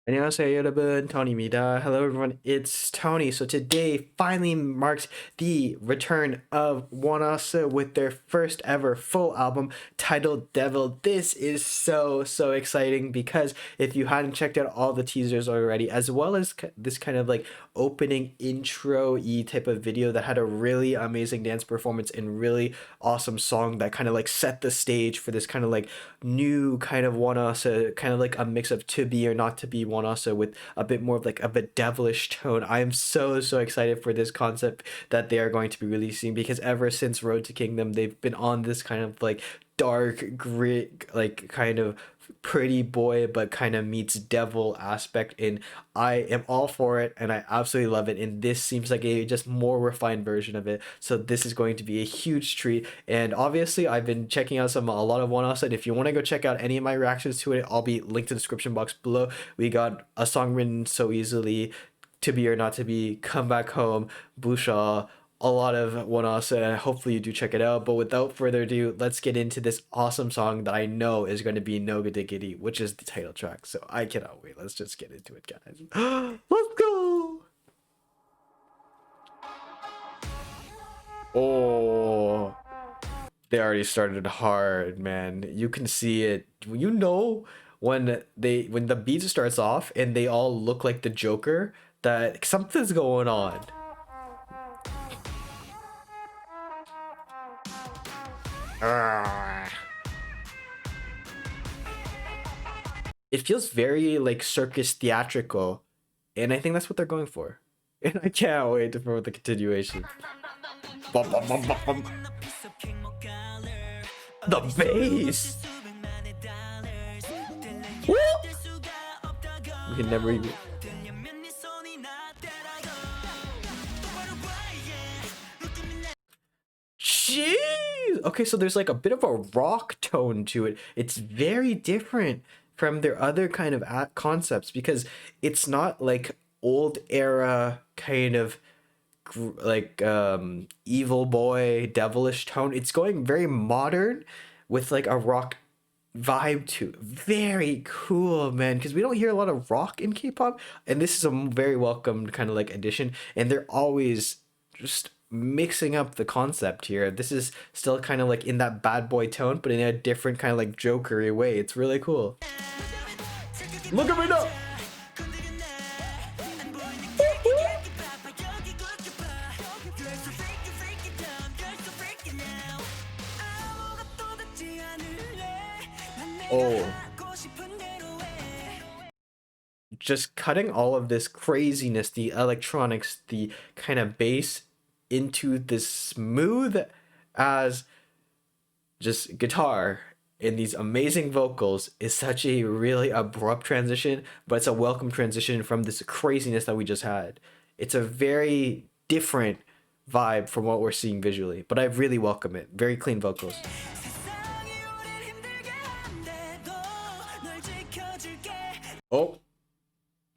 안녕하세요, 여러분. Tony입니다. Hello, everyone. It's Tony. So today finally marks the return of ONEUS with their first ever full album titled Devil. This is so exciting because if you hadn't checked out all the teasers already, as well as this kind of like opening intro-y type of video that had a really amazing dance performance and really awesome song that kind of like set the stage for this kind of like new kind of ONEUS, kind of like a mix of to be or not to be one also with a bit more of a devilish tone. I am so excited for this concept that they are going to be releasing because ever since Road to Kingdom, they've been on this kind of like dark grit, like kind of pretty boy but kind of meets devil aspect, and I am all for it and I absolutely love it, and this seems like a just more refined version of it. So this is going to be a huge treat, and obviously I've been checking out a lot of ONEUS, and if you want to go check out any of my reactions to it, I'll be linked in the description box below. We got A Song Written So Easily, To Be or Not to Be, Come Back Home, Busha, a lot of ONEUS, and hopefully you do check it out. But without further ado, let's get into this awesome song that I know is going to be No Diggity, which is the title track. So I cannot wait. Let's just get into it, guys. Let's go! Oh, they already started hard, man. You can see it. You know when the beat starts off and they all look like the Joker, that something's going on. Ah. It feels very like circus theatrical, and I think that's what they're going for. And I can't wait for the continuation. Bum, bum, bum, bum, bum. The bass. Woo! We can never even. Jeez. Okay, so there's like a bit of a rock tone to it. It's very different from their other kind of concepts because it's not like old era kind of like evil boy devilish tone. It's going very modern with like a rock vibe to it. Very cool, man, because we don't hear a lot of rock in K-pop, and this is a very welcomed kind of like addition, and they're always just mixing up the concept here. This is still kind of like in that bad boy tone, but in a different kind of like jokery way. It's really cool. Look at me now. Oh, just cutting all of this craziness, the electronics, the kind of bass into this smooth as just guitar and these amazing vocals is such a really abrupt transition, but it's a welcome transition from this craziness that we just had. It's a very different vibe from what we're seeing visually, but I really welcome it. Very clean vocals. Oh,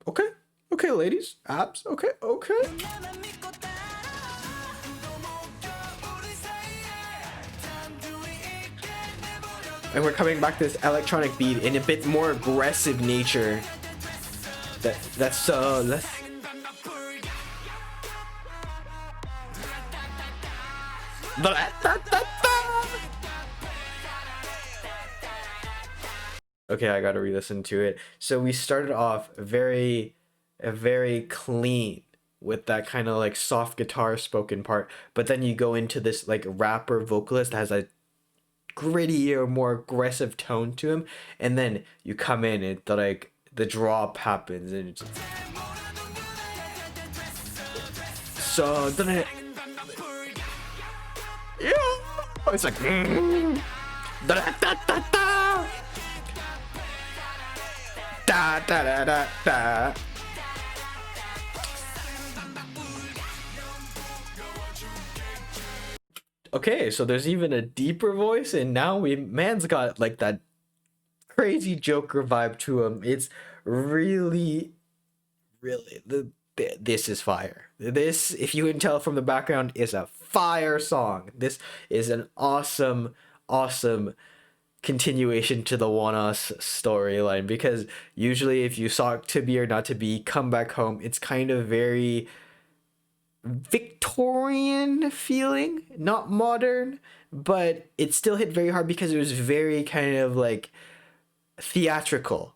okay. Okay, ladies. Abs. Okay, okay. And we're coming back to this electronic beat in a bit more aggressive nature. That's so let's okay, I gotta re-listen to it. So we started off very clean with that kind of like soft guitar spoken part, but then you go into this like rapper vocalist that has a grittier, more aggressive tone to him, and then you come in and the drop happens and it's so then yeah, it's like da, da, da, da. Da, da, da, da, da. Okay, so there's even a deeper voice, and now man's got like that crazy Joker vibe to him. It's really, really this is fire. This, if you can tell from the background, is a fire song. This is an awesome continuation to the ONEUS storyline, because usually if you saw To Be or Not to Be, Come Back Home, it's kind of very Victorian feeling, not modern, but it still hit very hard because it was very kind of like theatrical,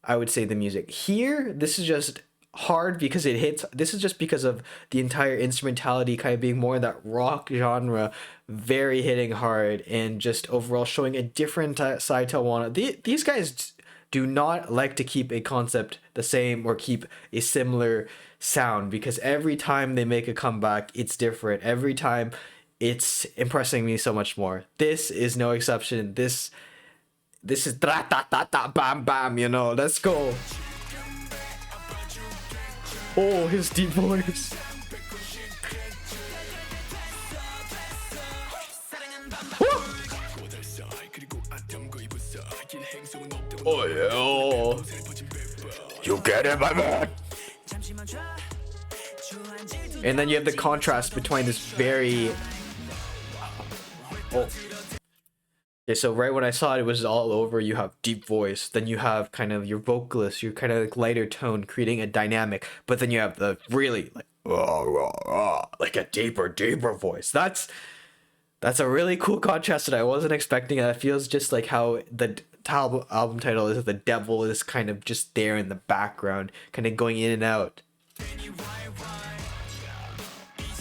I would say. The music here, this is just hard because it hits. This is just because of the entire instrumentality kind of being more in that rock genre, very hitting hard, and just overall showing a different side to ONEUS. These guys do not like to keep a concept the same or keep a similar sound, because every time they make a comeback, it's different. Every time it's impressing me so much more. This is no exception. This is da da da da bam bam, you know. Let's go. Oh, his deep voice. Oh yeah. You get it, my man. And then you have the contrast between this very... Oh. Okay, so right when I saw it, it was all over. You have deep voice, then you have kind of your vocalist, your kind of like lighter tone, creating a dynamic, but then you have the really like a deeper voice. That's a really cool contrast that I wasn't expecting. It feels just like how the album title is, the devil is kind of just there in the background, kind of going in and out.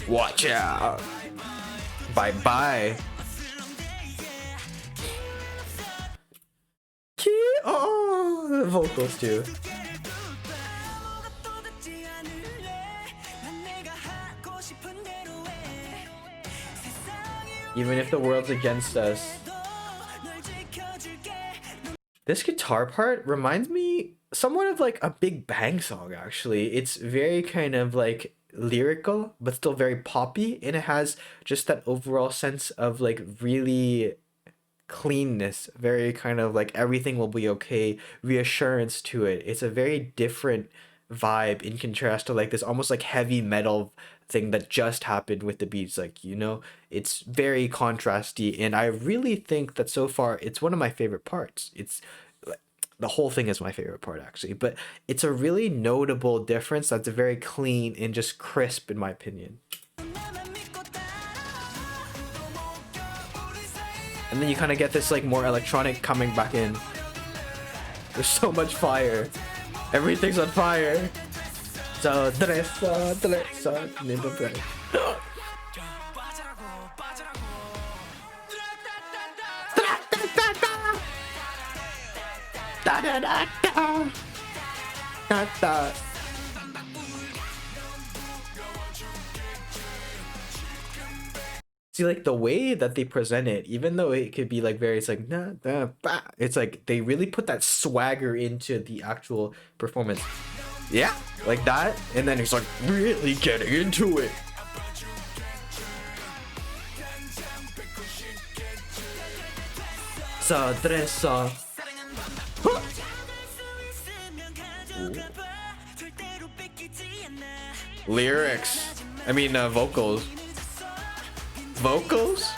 Watch out. Bye bye. Oh, the vocals too. Even if the world's against us. This guitar part reminds me somewhat of like a Big Bang song, actually. It's very kind of like lyrical, but still very poppy, and it has just that overall sense of like really cleanness, very kind of like everything will be okay, reassurance to it. It's a very different vibe in contrast to like this almost like heavy metal thing that just happened with the beats. Like, you know, it's very contrasty, and I really think that so far it's one of my favorite parts. It's the whole thing is my favorite part, actually, but it's a really notable difference that's very clean and just crisp, in my opinion. And then you kind of get this like more electronic coming back in. There's so much fire. Everything's on fire. So see, like the way that they present it, even though it could be like very, it's like nah, nah, bah, it's like they really put that swagger into the actual performance. Yeah, like that, and then he's like really getting into it. So tres lyrics. I mean vocals. Vocals?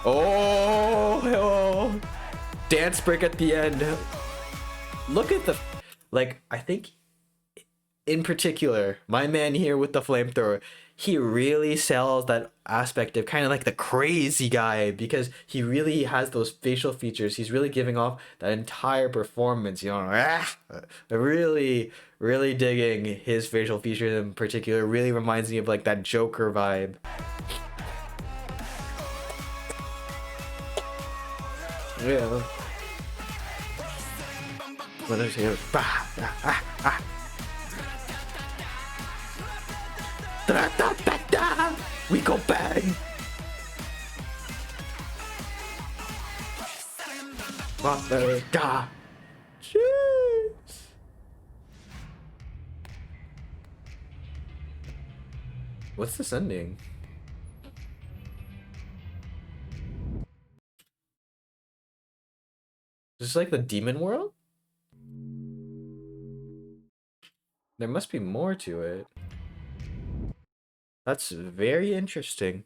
Oh, dance break at the end. Look at the, like, I think in particular, my man here with the flamethrower, he really sells that aspect of kind of like the crazy guy, because he really has those facial features. He's really giving off that entire performance, you know. Really digging his facial features in particular. Really reminds me of like that Joker vibe. Yeah. What is here? We go bang. Jeez. What's this ending? Is this like the demon world? There must be more to it. That's very interesting.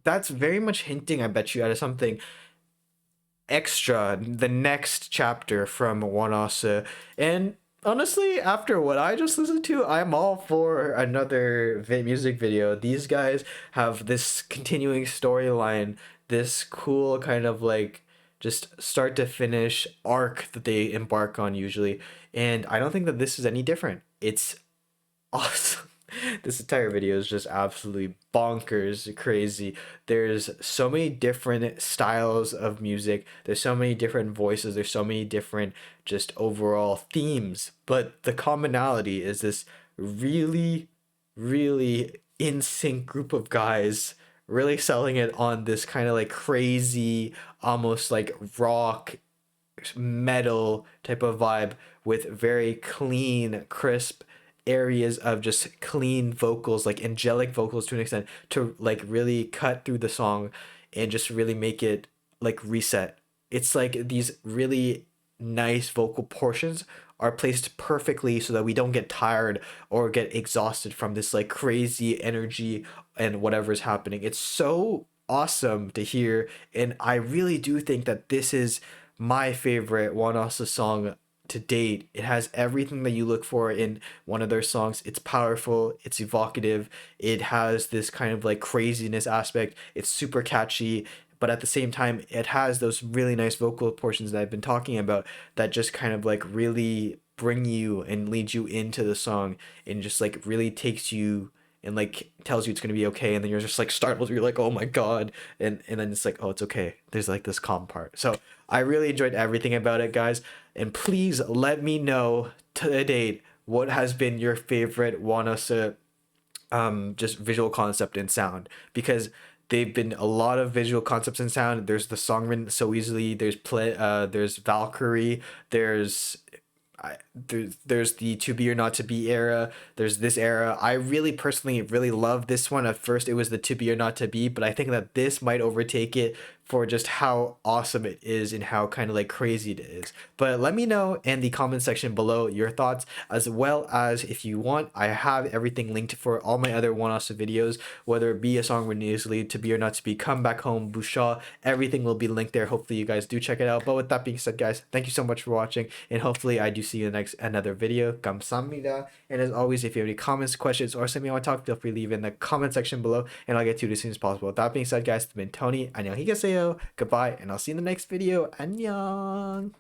That's very much hinting, I bet you, at something extra, the next chapter from ONEUS. And honestly, after what I just listened to, I'm all for another music video. These guys have this continuing storyline, this cool kind of like just start to finish arc that they embark on usually. And I don't think that this is any different. It's awesome. This entire video is just absolutely bonkers crazy. There's so many different styles of music, there's so many different voices, there's so many different just overall themes, but the commonality is this really, really in sync group of guys really selling it on this kind of like crazy, almost like rock metal type of vibe with very clean, crisp areas of just clean vocals, like angelic vocals to an extent, to like really cut through the song and just really make it like reset. It's like these really nice vocal portions are placed perfectly so that we don't get tired or get exhausted from this like crazy energy and whatever's happening. It's so awesome to hear, and I really do think that this is my favorite ONEUS song to date. It has everything that you look for in one of their songs. It's powerful, it's evocative, it has this kind of like craziness aspect, it's super catchy, but at the same time, it has those really nice vocal portions that I've been talking about that just kind of like really bring you and lead you into the song and just like really takes you and like tells you it's gonna be okay, and then you're just like startled, you're like, oh my god, and then it's like, oh, it's okay, there's like this calm part. So I really enjoyed everything about it, guys, and please let me know to date what has been your favorite ONEUS just visual concept and sound, because they've been a lot of visual concepts and sound. There's the song written so easily, there's Valkyrie, there's there's the to be or not to be era, there's this era. I really personally really love this one. At first it was the to be or not to be, but I think that this might overtake it for just how awesome it is and how kind of like crazy it is. But let me know in the comment section below your thoughts, as well as if you want, I have everything linked for all my other ONEUS videos, whether it be a song written easily, to be or not to be, come back home, Busha, everything will be linked there. Hopefully you guys do check it out. But with that being said, guys, thank you so much for watching, and hopefully I do see you in the next another video. Kamsahamnida. And as always, if you have any comments, questions, or something you want to talk, feel free to leave in the comment section below, and I'll get to it as soon as possible. With that being said, guys, it's been Tony. 안녕히 계세요. Goodbye, and I'll see you in the next video. 안녕.